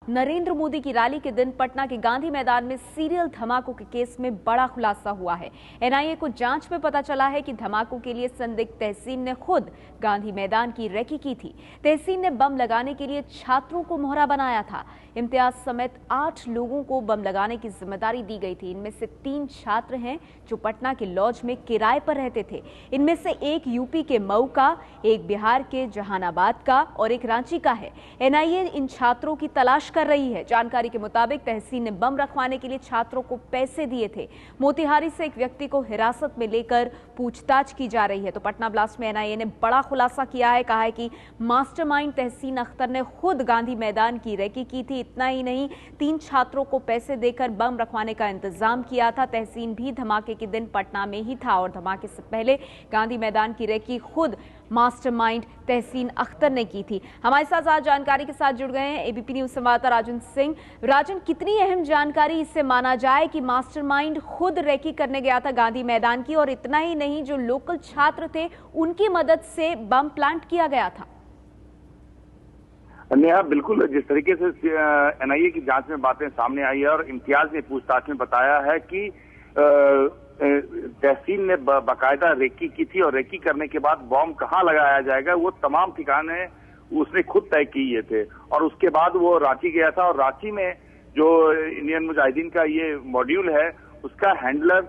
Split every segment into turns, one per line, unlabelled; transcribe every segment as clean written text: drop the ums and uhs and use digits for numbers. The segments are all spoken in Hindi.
नरेंद्र मोदी की रैली के दिन पटना के गांधी मैदान में सीरियल धमाकों के केस में बड़ा खुलासा हुआ है। एनआईए को जांच में पता चला है कि धमाकों के लिए संदिग्ध तहसीन ने खुद गांधी मैदान की रेकी की थी। तहसीन ने बम लगाने के लिए छात्रों को मोहरा बनाया था। इम्तियाज समेत 8 लोगों को बम लगाने की जिम्मेदारी दी गई थी। इनमें से 3 छात्र हैं जो पटना के लॉज में किराए पर रहते थे। इनमें से एक यूपी के मऊ का, एक बिहार के जहानाबाद का और एक रांची का है। एनआईए इन छात्रों की तलाश कर रही है। जानकारी के मुताबिक तहसीन ने बम रखवाने के लिए छात्रों को पैसे दिए थे। मोतिहारी से एक व्यक्ति को हिरासत में लेकर पूछताछ की जा रही है। तो पटना ब्लास्ट में एनआईए ने बड़ा खुलासा किया है। कहा है कि मास्टरमाइंड तहसीन अख्तर ने खुद गांधी मैदान की रेकी की थी। इतना ही नहीं, 3 छात्रों को पैसे देकर बम रखवाने का इंतजाम किया था। तहसीन भी धमाके के दिन पटना में ही था और धमाके से पहले गांधी मैदान की रेकी खुद मास्टरमाइंड तहसीन अख्तर ने की थी। हमारे साथ आज जानकारी के साथ जुड़ गए हैं एबीपी न्यूज संवाददाता राजन सिंह। राजन, कितनी अहम जानकारी इससे माना जाए कि मास्टरमाइंड खुद रेकी करने गया था गांधी मैदान की, और इतना ही नहीं, जो लोकल छात्र थे उनकी मदद से बम प्लांट किया गया था?
नेहा, बिल्कुल जिस तरीके से एनआईए की जांच में बातें सामने आई है और इम्तियाज ने पूछताछ में बताया है कि तहसीन ने बाकायदा रेकी की थी और रेकी करने के बाद बॉम्ब कहाँ लगाया जाएगा वो तमाम ठिकाने उसने खुद तय किए थे। और उसके बाद वो रांची गया था और रांची में जो इंडियन मुजाहिदीन का ये मॉड्यूल है उसका हैंडलर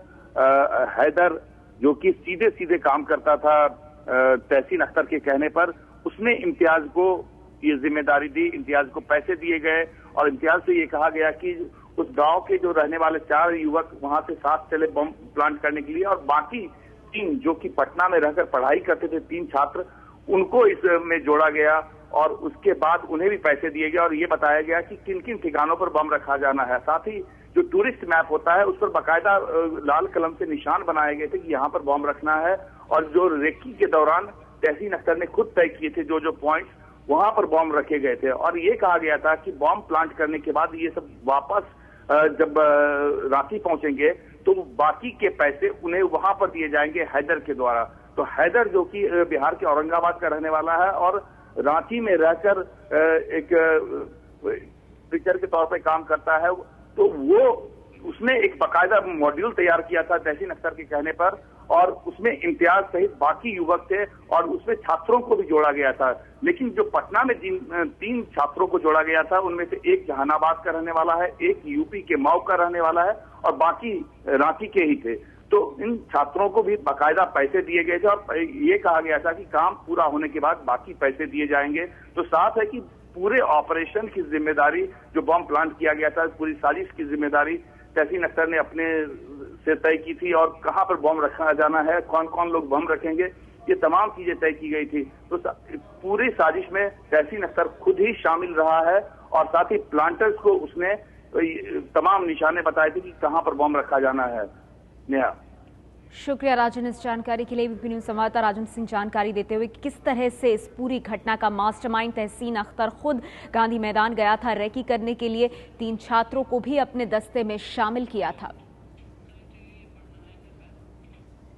हैदर, जो कि सीधे सीधे काम करता था तहसीन अख्तर के कहने पर, उसने इम्तियाज को ये जिम्मेदारी दी। इम्तियाज को पैसे दिए गए और इम्तियाज से ये कहा गया कि उस गांव के जो रहने वाले 4 युवक वहां से साथ चले बम प्लांट करने के लिए, और बाकी 3 जो कि पटना में रहकर पढ़ाई करते थे, 3 छात्र, उनको इसमें जोड़ा गया और उसके बाद उन्हें भी पैसे दिए गए और ये बताया गया कि किन किन ठिकानों पर बम रखा जाना है। साथ ही जो टूरिस्ट मैप होता है उस पर बाकायदा लाल कलम से निशान बनाए गए थे कि यहाँ पर बम रखना है। और जो रेकी के दौरान तहसीन अख्तर ने खुद तय किए थे जो पॉइंट्स, वहां पर बम रखे गए थे। और ये कहा गया था कि बम प्लांट करने के बाद ये सब वापस जब रांची पहुंचेंगे तो बाकी के पैसे उन्हें वहां पर दिए जाएंगे हैदर के द्वारा। तो हैदर जो कि बिहार के औरंगाबाद का रहने वाला है और रांची में रहकर एक टीचर के तौर पर काम करता है, तो वो उसने एक बाकायदा मॉड्यूल तैयार किया था तहसीन अख्तर के कहने पर, और उसमें इम्तियाज सहित बाकी युवक थे और उसमें छात्रों को भी जोड़ा गया था। लेकिन जो पटना में 3 छात्रों को जोड़ा गया था उनमें से एक जहानाबाद का रहने वाला है, एक यूपी के मऊ का रहने वाला है और बाकी रांची के ही थे। तो इन छात्रों को भी बाकायदा पैसे दिए गए थे और ये कहा गया था कि काम पूरा होने के बाद बाकी पैसे दिए जाएंगे। तो साफ है कि पूरे ऑपरेशन की जिम्मेदारी, जो बम प्लांट किया गया था, पूरी साजिश की जिम्मेदारी तहसीन अख्तर ने अपने से तय की थी। और कहां पर बम रखा जाना है, कौन कौन लोग बम रखेंगे, ये तमाम चीजें तय की गई थी। तो पूरी साजिश में तहसीन अख्तर खुद ही शामिल रहा है और साथ ही प्लांटर्स को उसने तमाम निशाने बताए थे कि कहां पर बम रखा जाना है। नेहा,
शुक्रिया राजन इस जानकारी के लिए। एबीपी न्यूज संवाददाता राजन सिंह जानकारी देते हुए किस तरह से इस पूरी घटना का मास्टरमाइंड तहसीन अख्तर खुद गांधी मैदान गया था रेकी करने के लिए। 3 छात्रों को भी अपने दस्ते में शामिल किया था।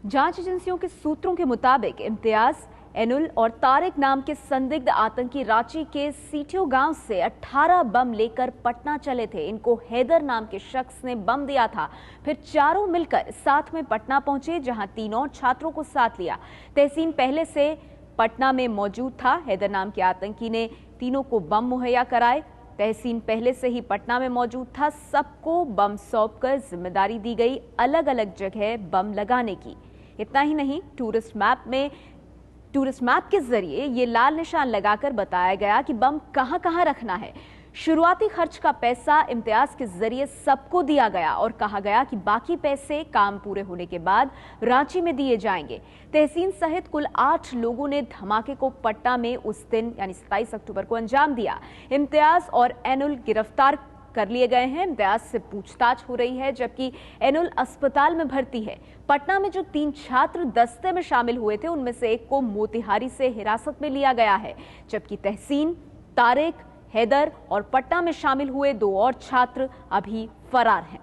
जांच एजेंसियों के सूत्रों के मुताबिक इम्तियाज, एनुल और तारिक नाम के संदिग्ध आतंकी रांची के सीटियो गांव से 18 बम लेकर पटना चले थे। इनको हैदर नाम के शख्स ने बम दिया था। फिर चारों मिलकर साथ में पटना पहुंचे, जहां 3 और छात्रों को साथ लिया। तहसीन पहले से पटना में मौजूद था। हैदर नाम के आतंकी ने तीनों को बम मुहैया कराए। तहसीन पहले से ही पटना में मौजूद था। सबको बम सौंपकर जिम्मेदारी दी गई अलग अलग जगह बम लगाने की। इतना ही नहीं, टूरिस्ट मैप के जरिए ये लाल निशान लगाकर बताया गया कि बम कहां कहां रखना है। शुरुआती खर्च का पैसा इम्तियाज के जरिए सबको दिया गया और कहा गया कि बाकी पैसे काम पूरे होने के बाद रांची में दिए जाएंगे। तहसीन सहित कुल 8 लोगों ने धमाके को पटना में उस दिन यानी 27 अक्टूबर को अंजाम दिया। इम्तियाज और एनुल गिरफ्तार कर लिए गए हैं। इम्तियाज से पूछताछ हो रही है, जबकि एनुल अस्पताल में भर्ती है। पटना में जो 3 छात्र दस्ते में शामिल हुए थे उनमें से एक को मोतिहारी से हिरासत में लिया गया है, जबकि तहसीन, तारिक, हैदर और पटना में शामिल हुए 2 और छात्र अभी फरार हैं।